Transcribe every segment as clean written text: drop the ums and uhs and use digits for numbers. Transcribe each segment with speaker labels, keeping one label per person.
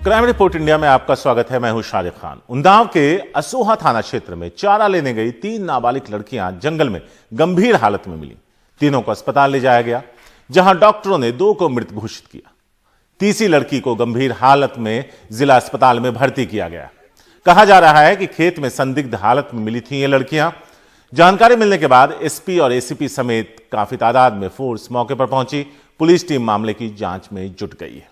Speaker 1: Crime report India में आपका स्वागत है। मैं हूं शारिक खान। उन्नाव के असोहा थाना क्षेत्र में चारा लेने गई 3 नाबालिग लड़कियां जंगल में गंभीर हालत में मिली। तीनों को अस्पताल ले जाया गया, जहां डॉक्टरों ने 2 को मृत घोषित किया। तीसरी लड़की को गंभीर हालत में जिला अस्पताल में भर्ती किया गया। कहा जा रहा है कि खेत में संदिग्ध हालत में मिली थी ये लड़कियां। जानकारी मिलने के बाद एसपी और एसीपी समेत काफी तादाद में फोर्स मौके पर पहुंची। पुलिस टीम मामले की जांच में जुट गई है।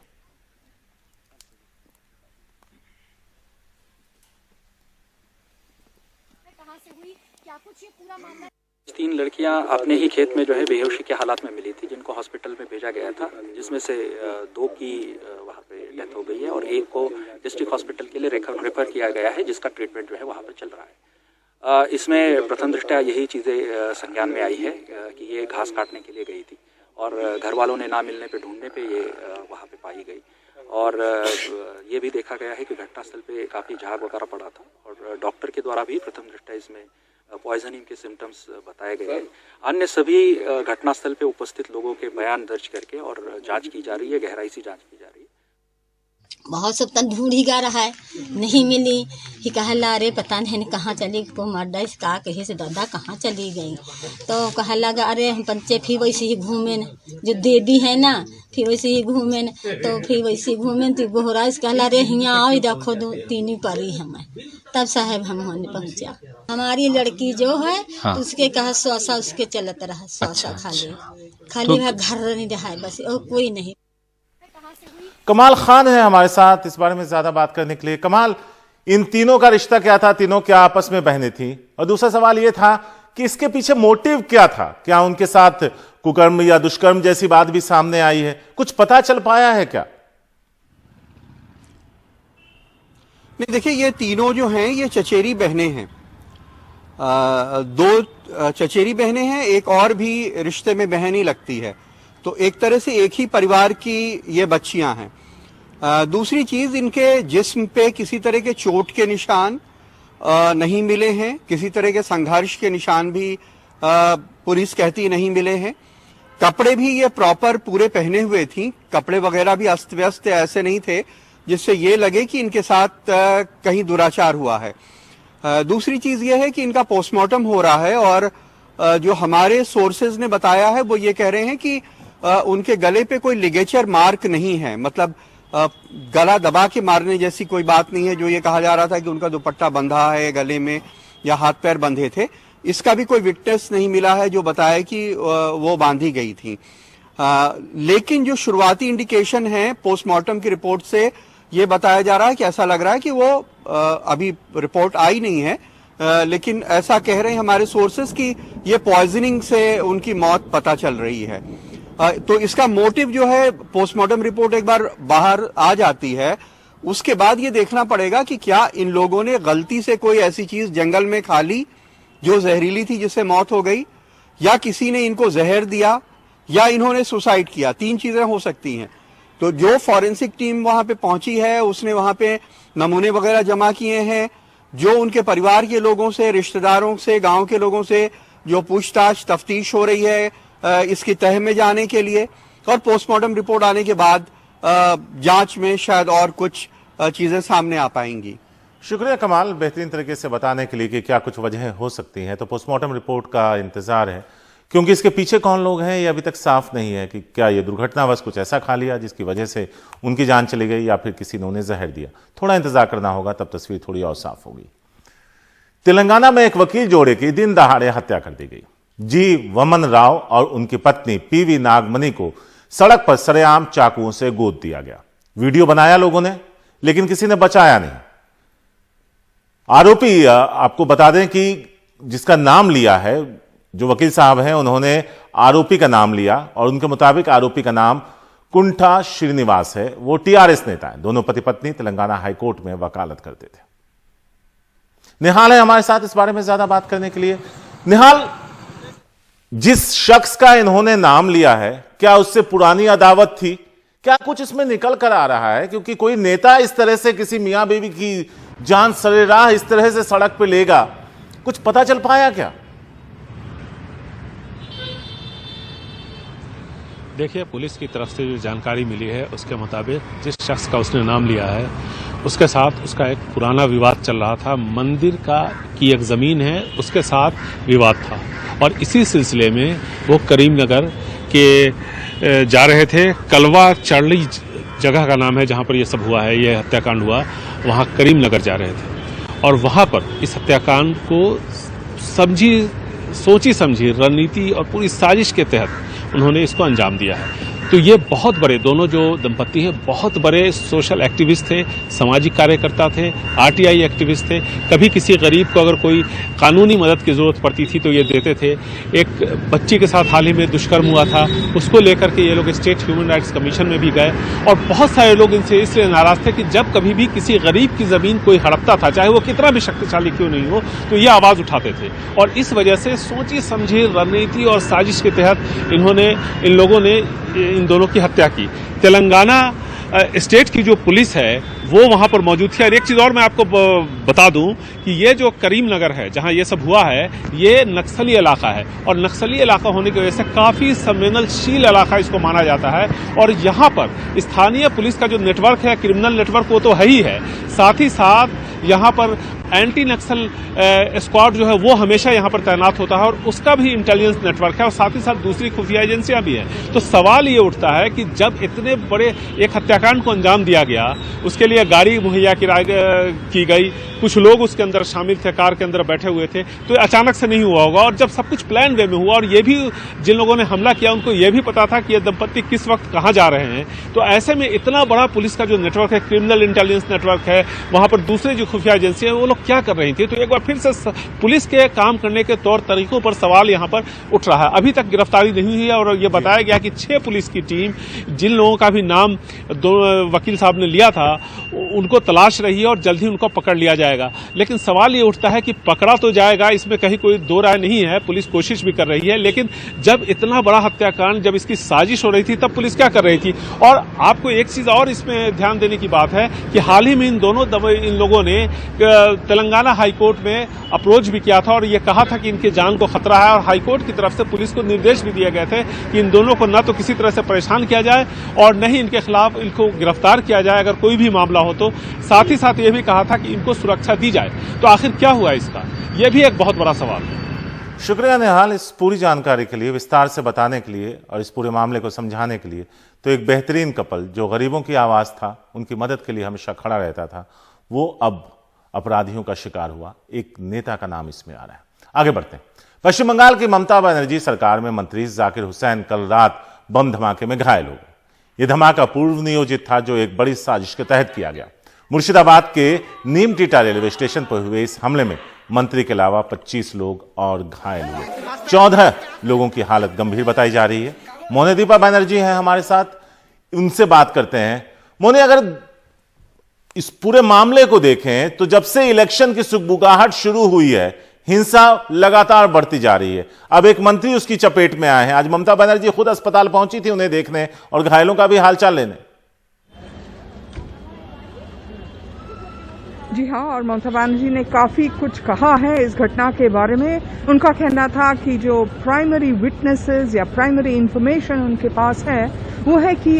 Speaker 2: 3 लड़कियां अपने ही खेत में जो है बेहोशी के हालात में मिली थी, जिनको हॉस्पिटल में भेजा गया था, जिसमें से 2 की वहां पे डेथ हो गई है और 1 को डिस्ट्रिक्ट हॉस्पिटल के लिए रेफर किया गया है, जिसका ट्रीटमेंट जो है वहां पर चल रहा है। इसमें प्रथम दृष्टया यही चीज़ें संज्ञान में आई है कि ये घास काटने के लिए गई थी और घर वालों ने ना मिलने पे ढूंढने पे ये वहाँ पे पाई गई। और ये भी देखा गया है कि घटनास्थल पे काफ़ी झाग वगैरह पड़ा था और डॉक्टर के द्वारा भी प्रथम दृष्टया इसमें पॉइजनिंग के सिम्टम्स बताए गए हैं। अन्य सभी घटनास्थल पे उपस्थित लोगों के बयान दर्ज करके और जांच की जा रही है, गहराई से जांच की जा रही है।
Speaker 3: बहुत सब तन ढूंढ ही गा रहा है, नहीं मिली ही कहला अरे पता नहीं कहाँ चली को मर्दा का कहे से दादा कहाँ चली गई। तो कहा लगा अरे हम पंचे फिर वैसे ही घूमे न, जो देवी है ना फिर वैसे ही घूमे न, तो फिर वैसे घूमे तो गोहराइश कहला अरे यहाँ आओ देखो 2-3 परी हमें। तब साहब हम होने पहुँचा। हमारी लड़की जो है
Speaker 4: हाँ।
Speaker 3: तो उसके कहा स्वासा उसके चलत रहा स्वासा खाली
Speaker 4: तो
Speaker 3: घर नहीं रहा है बस और कोई नहीं।
Speaker 1: कमाल खान है हमारे साथ इस बारे में ज्यादा बात करने के लिए। कमाल, इन तीनों का रिश्ता क्या था? तीनों क्या आपस में बहनें थी? और दूसरा सवाल यह था कि इसके पीछे मोटिव क्या था? क्या उनके साथ कुकर्म या दुष्कर्म जैसी बात भी सामने आई है? कुछ पता चल पाया है क्या?
Speaker 5: नहीं, देखिए ये तीनों जो हैं ये चचेरी बहनें हैं। 2 चचेरी बहनें हैं, एक और भी रिश्ते में बहन ही लगती है, तो एक तरह से एक ही परिवार की ये बच्चियां हैं। दूसरी चीज, इनके जिस्म पे किसी तरह के चोट के निशान नहीं मिले हैं, किसी तरह के संघर्ष के निशान भी पुलिस कहती नहीं मिले हैं। कपड़े भी ये प्रॉपर पूरे पहने हुए थी, कपड़े वगैरह भी अस्त व्यस्त ऐसे नहीं थे जिससे ये लगे कि इनके साथ कहीं दुराचार हुआ है। दूसरी चीज ये है कि इनका पोस्टमार्टम हो रहा है और जो हमारे सोर्सेज ने बताया है वो ये कह रहे हैं कि उनके गले पे कोई लिगेचर मार्क नहीं है, मतलब गला दबा के मारने जैसी कोई बात नहीं है। जो ये कहा जा रहा था कि उनका दुपट्टा बंधा है गले में या हाथ पैर बंधे थे, इसका भी कोई विटनेस नहीं मिला है जो बताए कि वो बांधी गई थी। लेकिन जो शुरुआती इंडिकेशन है पोस्टमार्टम की रिपोर्ट से ये बताया जा रहा है कि ऐसा लग रहा है कि वो अभी रिपोर्ट आई नहीं है, लेकिन ऐसा कह रहे हैं हमारे सोर्सेस कि ये पॉइजनिंग से उनकी मौत पता चल रही है। तो इसका मोटिव जो है पोस्टमार्टम रिपोर्ट एक बार बाहर आ जाती है उसके बाद ये देखना पड़ेगा कि क्या इन लोगों ने गलती से कोई ऐसी चीज जंगल में खा ली जो जहरीली थी जिससे मौत हो गई, या किसी ने इनको जहर दिया, या इन्होंने सुसाइड किया। 3 चीजें हो सकती हैं। तो जो फॉरेंसिक टीम वहां पे पहुंची है उसने वहां पे नमूने वगैरह जमा किए हैं। जो उनके परिवार के लोगों से, रिश्तेदारों से, गांव के लोगों से जो पूछताछ तफ्तीश हो रही है इसकी तह में जाने के लिए, और पोस्टमार्टम रिपोर्ट आने के बाद जांच में शायद और कुछ चीजें सामने आ पाएंगी।
Speaker 1: शुक्रिया कमाल, बेहतरीन तरीके से बताने के लिए कि क्या कुछ वजहें हो सकती हैं। तो पोस्टमार्टम रिपोर्ट का इंतजार है, क्योंकि इसके पीछे कौन लोग हैं ये अभी तक साफ नहीं है कि क्या ये दुर्घटनावश कुछ ऐसा खा लिया जिसकी वजह से उनकी जान चली गई, या फिर किसी ने उन्हें जहर दिया। थोड़ा इंतजार करना होगा, तब तस्वीर थोड़ी और साफ होगी। तेलंगाना में एक वकील जोड़े की दिन दहाड़े हत्या कर दी गई। जी वमन राव और उनकी पत्नी पीवी नागमणि को सड़क पर सरेआम चाकुओं से गोद दिया गया। वीडियो बनाया लोगों ने, लेकिन किसी ने बचाया नहीं। आरोपी, आपको बता दें कि जिसका नाम लिया है, जो वकील साहब हैं, उन्होंने आरोपी का नाम लिया और उनके मुताबिक आरोपी का नाम कुंठा श्रीनिवास है। वो टीआरएस नेता है। दोनों पति पत्नी तेलंगाना हाईकोर्ट में वकालत करते थे। निहाल है हमारे साथ इस बारे में ज्यादा बात करने के लिए। निहाल, जिस शख्स का इन्होंने नाम लिया है, क्या उससे पुरानी अदावत थी? क्या कुछ इसमें निकल कर आ रहा है? क्योंकि कोई नेता इस तरह से किसी मियां बीवी की जान सरेराह इस तरह से सड़क पे लेगा, कुछ पता चल पाया क्या?
Speaker 4: देखिए, पुलिस की तरफ से जो जानकारी मिली है उसके मुताबिक जिस शख्स का उसने नाम लिया है उसके साथ उसका एक पुराना विवाद चल रहा था। मंदिर की एक जमीन है, उसके साथ विवाद था और इसी सिलसिले में वो करीमनगर के जा रहे थे। कलवा चरली जगह का नाम है जहां पर ये सब हुआ है, ये हत्याकांड हुआ, वहां करीमनगर जा रहे थे और वहां पर इस हत्याकांड को सोची समझी रणनीति और पूरी साजिश के तहत उन्होंने इसको अंजाम दिया है। तो ये बहुत बड़े, दोनों जो दंपति हैं बहुत बड़े सोशल एक्टिविस्ट थे, सामाजिक कार्यकर्ता थे, आरटीआई एक्टिविस्ट थे। कभी किसी गरीब को अगर कोई कानूनी मदद की जरूरत पड़ती थी तो ये देते थे। एक बच्ची के साथ हाल ही में दुष्कर्म हुआ था, उसको लेकर के ये लोग स्टेट ह्यूमन राइट्स कमीशन में भी गए और बहुत सारे लोग इनसे इसलिए नाराज थे कि जब कभी भी किसी गरीब की जमीन कोई हड़पता था, चाहे वो कितना भी शक्तिशाली क्यों नहीं हो, तो ये आवाज उठाते थे और इस वजह से सोची समझी रणनीति और साजिश के तहत इन लोगों ने इन दोनों की हत्या की। तेलंगाना स्टेट की जो पुलिस है वो वहां पर मौजूद थी। और एक चीज और मैं आपको बता दूं कि ये जो करीमनगर है जहां ये सब हुआ है, ये नक्सली इलाका है और नक्सली इलाका होने की वजह से काफी संवेदनशील इलाका इसको माना जाता है और यहां पर स्थानीय पुलिस का जो नेटवर्क है, क्रिमिनल नेटवर्क, वो तो है ही है, साथ ही साथ यहां पर एंटी नक्सल स्क्वाड जो है वो हमेशा यहां पर तैनात होता है और उसका भी इंटेलिजेंस नेटवर्क है और साथ ही साथ दूसरी खुफिया एजेंसियां भी हैं। तो सवाल ये उठता है कि जब इतने बड़े एक हत्याकांड को अंजाम दिया गया, उसके लिए गाड़ी मुहैया की गई, कुछ लोग उसके अंदर शामिल थे, कार के अंदर बैठे हुए थे, तो अचानक से नहीं हुआ होगा। और जब सब कुछ प्लान वे में हुआ और ये भी जिन लोगों ने हमला किया उनको ये भी पता था कि ये दंपत्ति किस वक्त कहां जा रहे हैं, तो ऐसे में इतना बड़ा पुलिस का जो नेटवर्क है, क्रिमिनल इंटेलिजेंस नेटवर्क है, वहां पर दूसरी जो खुफिया एजेंसी है वो लोग क्या कर रही थी। तो एक बार फिर से पुलिस के काम करने के तौर तरीकों पर सवाल यहां पर उठ रहा है। अभी तक गिरफ्तारी नहीं हुई है और ये बताया गया कि 6 पुलिस की टीम, जिन लोगों का भी नाम वकील साहब ने लिया था, उनको तलाश रही है और जल्द ही उनको पकड़ लिया जाएगा। लेकिन सवाल ये उठता है कि पकड़ा तो जाएगा, इसमें कहीं कोई दो राय नहीं है, पुलिस कोशिश भी कर रही है, लेकिन जब इतना बड़ा हत्याकांड, जब इसकी साजिश हो रही थी, तब पुलिस क्या कर रही थी। और आपको एक चीज और इसमें ध्यान देने की बात है कि हाल ही में इन लोगों ने तेलंगाना हाईकोर्ट में अप्रोच भी किया था और ये कहा था कि इनके जान को खतरा है और हाईकोर्ट की तरफ से पुलिस को निर्देश भी दिए गए थे कि इन दोनों को न तो किसी तरह से परेशान किया जाए और न ही इनके खिलाफ इनको गिरफ्तार किया जाए अगर कोई भी मामला हो तो। साथ ही साथ ये भी कहा था कि इनको सुरक्षा दी जाए। तो आखिर क्या हुआ इसका, यह भी एक बहुत बड़ा सवाल है।
Speaker 1: शुक्रिया निहाल इस पूरी जानकारी के लिए, विस्तार से बताने के लिए और इस पूरे मामले को समझाने के लिए। तो एक बेहतरीन कपल जो गरीबों की आवाज था, उनकी मदद के लिए हमेशा खड़ा रहता था, वो अब अपराधियों का शिकार हुआ। एक नेता का नाम इसमें आ रहा है। आगे बढ़ते हैं। पश्चिम बंगाल की ममता बनर्जी सरकार में मंत्री जाकिर हुसैन कल रात बम धमाके में घायल हो गए। यह धमाका पूर्व नियोजित था जो एक बड़ी साजिश के तहत किया गया। मुर्शिदाबाद के नीमटीटा रेलवे स्टेशन पर हुए इस हमले में मंत्री के अलावा 25 लोग और घायल हुए। 14 लोगों की हालत गंभीर बताई जा रही है। मोनेदीपा बनर्जी हैं हमारे साथ, उनसे बात करते हैं। मोने, अगर इस पूरे मामले को देखें तो जब से इलेक्शन की सुगबुगाहट शुरू हुई है, हिंसा लगातार बढ़ती जा रही है। अब एक मंत्री उसकी चपेट में आए हैं। आज ममता बनर्जी खुद अस्पताल पहुंची थी उन्हें देखने और घायलों का भी हालचाल लेने।
Speaker 6: जी हाँ, और ममता बनर्जी ने काफी कुछ कहा है इस घटना के बारे में। उनका कहना था कि जो प्राइमरी विटनेसेस या प्राइमरी इंफॉर्मेशन उनके पास है वो है कि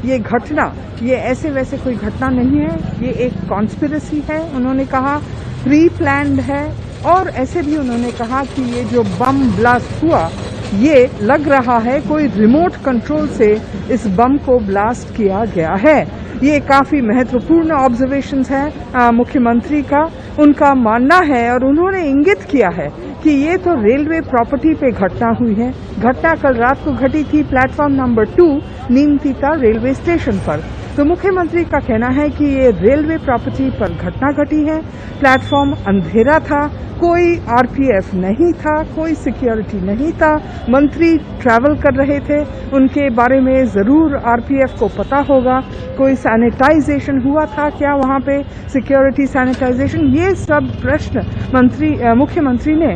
Speaker 6: ये घटना, ये ऐसे वैसे कोई घटना नहीं है, ये एक कॉन्स्पिरेसी है। उन्होंने कहा प्री प्लान्ड है और ऐसे भी उन्होंने कहा कि ये जो बम ब्लास्ट हुआ, ये लग रहा है कोई रिमोट कंट्रोल से इस बम को ब्लास्ट किया गया है। ये काफी महत्वपूर्ण ऑब्जर्वेशंस है मुख्यमंत्री का। उनका मानना है और उन्होंने इंगित किया है कि ये तो रेलवे प्रॉपर्टी पे घटना हुई है। घटना कल रात को घटी थी प्लेटफॉर्म नंबर 2 नीमतीता रेलवे स्टेशन पर। तो मुख्यमंत्री का कहना है कि ये रेलवे प्रॉपर्टी पर घटना घटी है। प्लेटफॉर्म अंधेरा था, कोई आरपीएफ नहीं था, कोई सिक्योरिटी नहीं था। मंत्री ट्रैवल कर रहे थे, उनके बारे में जरूर आरपीएफ को पता होगा। कोई सैनिटाइजेशन हुआ था क्या वहां पे, सिक्योरिटी सैनिटाइजेशन, ये सब प्रश्न मुख्यमंत्री ने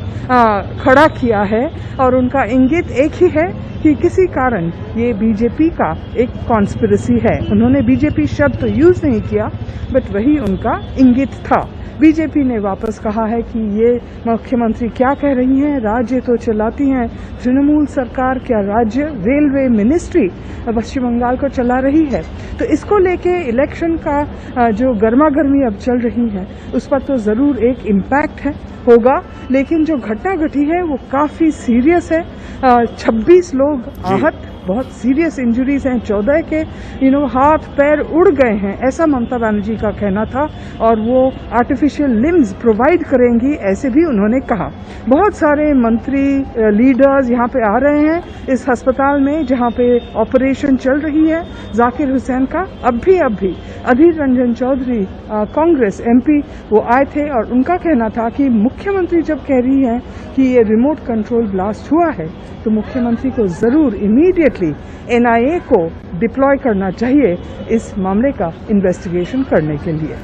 Speaker 6: खड़ा किया है और उनका इंगित एक ही है कि किसी कारण ये बीजेपी का एक कॉन्स्पिरेसी है। उन्होंने बीजेपी शब्द तो यूज नहीं किया, बट वही उनका इंगित था। बीजेपी ने वापस कहा है कि ये मुख्यमंत्री क्या कह रही हैं, राज्य तो चलाती हैं तृणमूल सरकार, क्या राज्य रेलवे मिनिस्ट्री पश्चिम बंगाल को चला रही है। तो इसको लेके इलेक्शन का जो गर्मा गर्मी अब चल रही है उस पर तो जरूर एक इम्पैक्ट होगा, लेकिन जो घटना घटी है वो काफी सीरियस है। 26 लोग आहत, बहुत सीरियस इंजरीज हैं, 14 के हाथ पैर उड़ गए हैं, ऐसा ममता बनर्जी का कहना था, और वो आर्टिफिशियल लिम्स प्रोवाइड करेंगी, ऐसे भी उन्होंने कहा। बहुत सारे मंत्री लीडर्स यहाँ पे आ रहे हैं इस अस्पताल में जहाँ पे ऑपरेशन चल रही है जाकिर हुसैन का। अब भी अधीर रंजन चौधरी कांग्रेस MP वो आए थे और उनका कहना था कि मुख्यमंत्री जब कह रही है कि ये रिमोट कंट्रोल ब्लास्ट हुआ है तो मुख्यमंत्री को जरूर इमीडिएटली NIA को डिप्लॉय करना चाहिए इस मामले का इन्वेस्टिगेशन करने के लिए।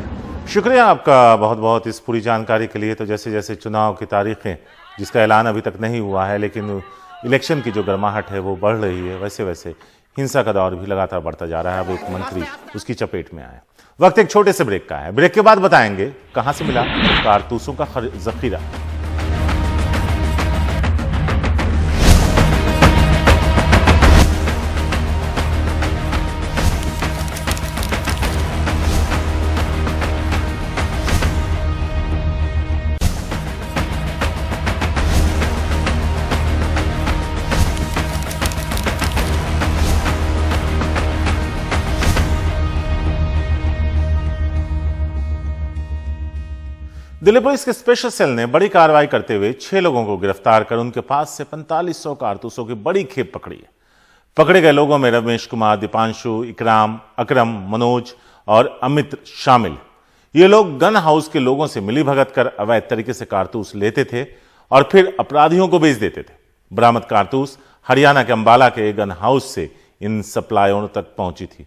Speaker 1: शुक्रिया आपका बहुत बहुत इस पूरी जानकारी के लिए। तो जैसे जैसे चुनाव की तारीखें, जिसका ऐलान अभी तक नहीं हुआ है, लेकिन इलेक्शन की जो गर्माहट है वो बढ़ रही है, वैसे वैसे हिंसा का दौर भी लगातार बढ़ता जा रहा है। अब एक मंत्री उसकी चपेट में आया। वक्त एक छोटे से ब्रेक का है। ब्रेक के बाद बताएंगे कहां से मिला कारतूसों का जखीरा। दिल्ली पुलिस के स्पेशल सेल ने बड़ी कार्रवाई करते हुए 6 लोगों को गिरफ्तार कर उनके पास से 4500 कारतूसों की बड़ी खेप पकड़ी है। पकड़े गए लोगों में रमेश कुमार, दीपांशु, इकराम, अकरम, मनोज और अमित शामिल। ये लोग गन हाउस के लोगों से मिलीभगत कर अवैध तरीके से कारतूस लेते थे और फिर अपराधियों को बेच देते थे। बरामद कारतूस हरियाणा के अंबाला के गन हाउस से इन सप्लायरों तक पहुंची थी।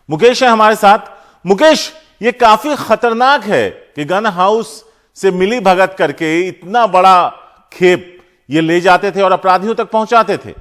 Speaker 1: मुकेश है हमारे साथ। मुकेश, ये काफी खतरनाक है कि गन हाउस से मिली भगत करके इतना बड़ा खेप ये ले जाते थे और अपराधियों तक पहुंचाते थे।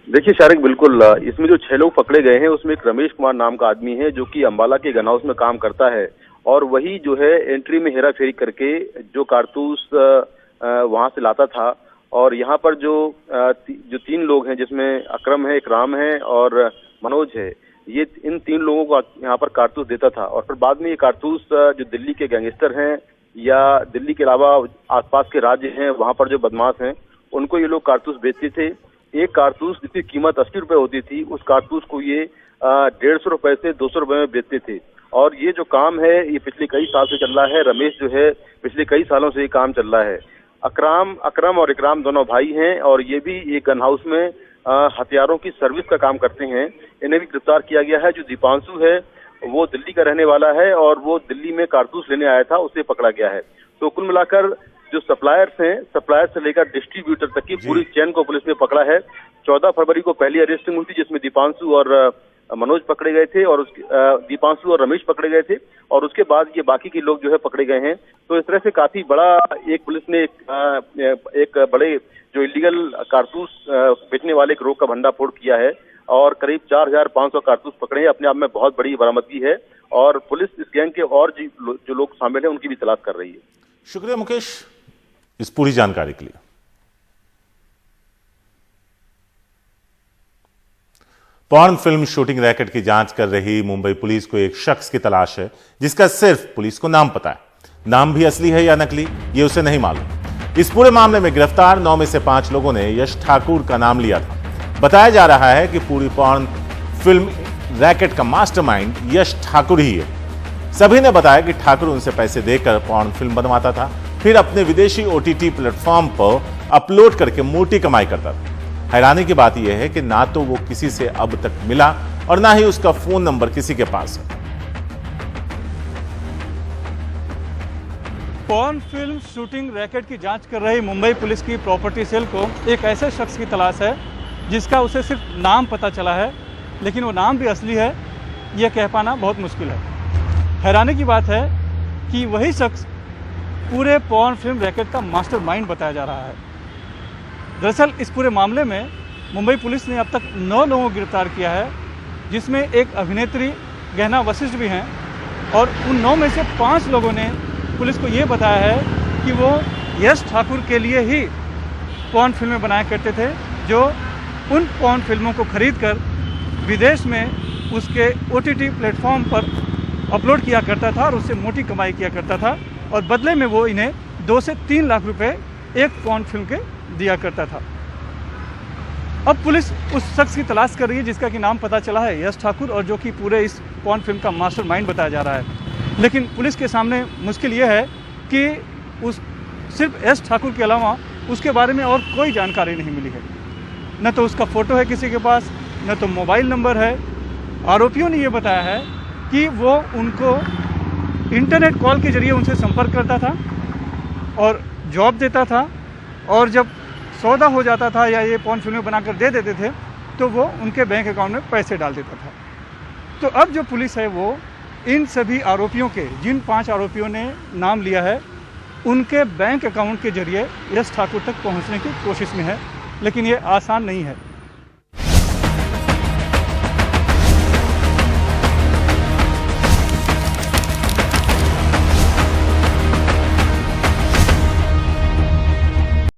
Speaker 7: देखिए शारिक, बिल्कुल इसमें जो 6 लोग पकड़े गए हैं उसमें एक रमेश कुमार नाम का आदमी है जो कि अंबाला के गन हाउस में काम करता है, और वही जो है एंट्री में हेरा फेरी करके जो कारतूस वहां से लाता था। और यहाँ पर जो 3 लोग हैं, जिसमें अकरम है, इकराम है और मनोज है, ये इन 3 लोगों को यहाँ पर कारतूस देता था। और फिर बाद में ये कारतूस जो दिल्ली के गैंगस्टर हैं या दिल्ली के अलावा आसपास के राज्य हैं वहां पर जो बदमाश हैं उनको ये लोग कारतूस बेचते थे। एक कारतूस जिसकी कीमत 80 रुपए होती थी, उस कारतूस को ये 150 रुपए से 200 रुपए में बेचते थे। और ये जो काम है ये पिछले कई साल से चल रहा है। रमेश जो है पिछले कई सालों से ये काम चल रहा है। अकरम और इकराम दोनों भाई हैं और ये भी एक गन हाउस में हथियारों की सर्विस का काम करते हैं। इन्हें भी गिरफ्तार किया गया है। जो दीपांशु है वो दिल्ली का रहने वाला है और वो दिल्ली में कारतूस लेने आया था, उसे पकड़ा गया है। तो कुल मिलाकर जो सप्लायर्स हैं, सप्लायर से लेकर डिस्ट्रीब्यूटर तक की पूरी चेन को पुलिस ने पकड़ा है। 14 फरवरी को पहली अरेस्टिंग हुई थी जिसमें दीपांशु और मनोज पकड़े गए थे और दीपांशु और रमेश पकड़े गए थे, और उसके बाद ये बाकी के लोग जो है पकड़े गए हैं। तो इस तरह से काफी बड़ा एक पुलिस ने एक बड़े जो इलीगल कारतूस बेचने वाले एक रोग का भंडाफोड़ किया है और करीब 4500 कारतूस पकड़े हैं। अपने आप में बहुत बड़ी बरामदगी है और पुलिस इस गैंग के और जो लोग शामिल हैं उनकी भी तलाश कर रही है।
Speaker 1: शुक्रिया मुकेश इस पूरी जानकारी के लिए। पॉर्न फिल्म शूटिंग रैकेट की जांच कर रही मुंबई पुलिस को एक शख्स की तलाश है जिसका सिर्फ पुलिस को नाम पता है। नाम भी असली है या नकली ये उसे नहीं मालूम। इस पूरे मामले में गिरफ्तार 9 में से 5 लोगों ने यश ठाकुर का नाम लिया था। बताया जा रहा है कि पूरी पॉर्न फिल्म रैकेट का मास्टरमाइंड यश ठाकुर ही है। सभी ने बताया कि ठाकुर उनसे पैसे देकर पॉर्न फिल्म बनवाता था, फिर अपने विदेशी OTT प्लेटफॉर्म पर अपलोड करके मोटी कमाई करता था। हैरानी की बात यह है कि ना तो वो किसी से अब तक मिला और ना ही उसका फोन नंबर किसी के पास है।
Speaker 8: पॉर्न फिल्म शूटिंग रैकेट की जांच कर रही मुंबई पुलिस की प्रॉपर्टी सेल को एक ऐसे शख्स की तलाश है जिसका उसे सिर्फ नाम पता चला है, लेकिन वो नाम भी असली है यह कह पाना बहुत मुश्किल है। हैरानी की बात है कि वही शख्स पूरे पॉर्न फिल्म रैकेट का मास्टरमाइंड बताया जा रहा है। दरअसल इस पूरे मामले में मुंबई पुलिस ने अब तक 9 लोगों को गिरफ्तार किया है, जिसमें एक अभिनेत्री गहना वशिष्ठ भी हैं, और उन 9 में से 5 लोगों ने पुलिस को ये बताया है कि वो यश ठाकुर के लिए ही पॉर्न फिल्में बनाया करते थे, जो उन पॉर्न फिल्मों को खरीदकर विदेश में उसके OTT प्लेटफॉर्म पर अपलोड किया करता था और उससे मोटी कमाई किया करता था, और बदले में वो इन्हें 2 से 3 लाख रुपए एक पॉर्न फिल्म के दिया करता था। अब पुलिस उस शख्स की तलाश कर रही है जिसका कि नाम पता चला है यश ठाकुर, और जो कि पूरे इस पॉर्न फिल्म का मास्टरमाइंड बताया जा रहा है। लेकिन पुलिस के सामने मुश्किल ये है कि उस सिर्फ यश ठाकुर के अलावा उसके बारे में और कोई जानकारी नहीं मिली है। न तो उसका फ़ोटो है किसी के पास, न तो मोबाइल नंबर है। आरोपियों ने ये बताया है कि वो उनको इंटरनेट कॉल के जरिए उनसे संपर्क करता था और जॉब देता था, और जब सौदा हो जाता था या ये पॉर्न फिल्में बनाकर दे देते थे तो वो उनके बैंक अकाउंट में पैसे डाल देता था। तो अब जो पुलिस है वो इन सभी आरोपियों के, जिन 5 आरोपियों ने नाम लिया है, उनके बैंक अकाउंट के जरिए यश ठाकुर तक पहुंचने की कोशिश में है, लेकिन ये आसान नहीं है।